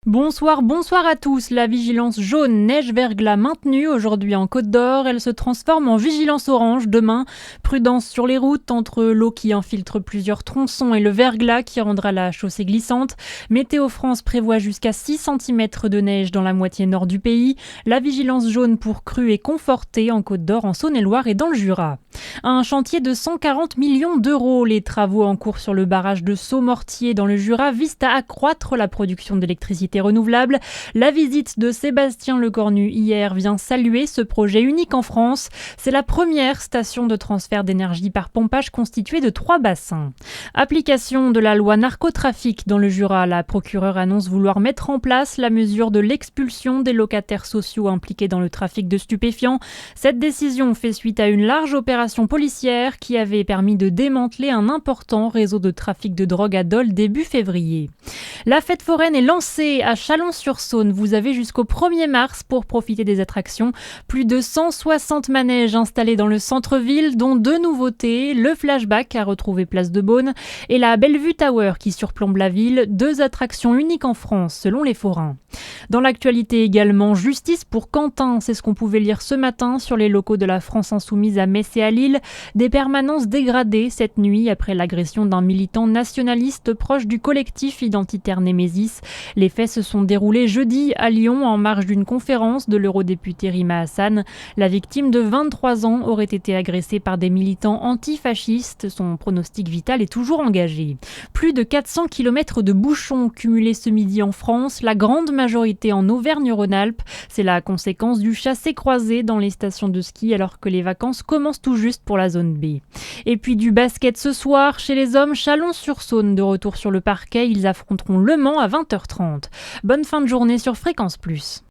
Bonsoir à tous. La vigilance jaune neige-verglas maintenue aujourd'hui en Côte d'Or. Elle se transforme en vigilance orange demain. Prudence sur les routes entre l'eau qui infiltre plusieurs tronçons et le verglas qui rendra la chaussée glissante. Météo France prévoit jusqu'à 6 cm de neige dans la moitié nord du pays. La vigilance jaune pour crue est confortée en Côte d'Or, en Saône-et-Loire et dans le Jura. Un chantier de 140 millions d'euros. Les travaux en cours sur le barrage de Saumortier dans le Jura visent à accroître la production d'électricité renouvelable. La visite de Sébastien Lecornu hier vient saluer ce projet unique en France. C'est la première station de transfert d'énergie par pompage constituée de 3 bassins. Application de la loi narcotrafic dans le Jura. La procureure annonce vouloir mettre en place la mesure de l'expulsion des locataires sociaux impliqués dans le trafic de stupéfiants. Cette décision fait suite à une large opération policière qui avait permis de démanteler un important réseau de trafic de drogue à Dole début février. La fête foraine est lancée à Chalon-sur-Saône. Vous avez jusqu'au 1er mars pour profiter des attractions. Plus de 160 manèges installés dans le centre-ville, dont 2 nouveautés, le flashback à retrouver place de Beaune et la Bellevue Tower qui surplombe la ville, 2 attractions uniques en France selon les forains. Dans l'actualité également, justice pour Quentin, c'est ce qu'on pouvait lire ce matin sur les locaux de la France Insoumise à Metz et à Lille. Des permanences dégradées cette nuit après l'agression d'un militant nationaliste proche du collectif identitaire Némésis. Les faits se sont déroulés jeudi à Lyon en marge d'une conférence de l'eurodéputé Rima Hassan. La victime de 23 ans aurait été agressée par des militants antifascistes. Son pronostic vital est toujours engagé. Plus de 400 km de bouchons cumulés ce midi en France, la grande majorité en Auvergne-Rhône-Alpes. C'est la conséquence du chassé-croisé dans les stations de ski alors que les vacances commencent tout juste pour la zone B. Et puis du basket ce soir, chez les hommes, Chalon-sur-Saône de retour sur le parquet. Ils affronteront Le Mans à 20h30. Bonne fin de journée sur Fréquence Plus.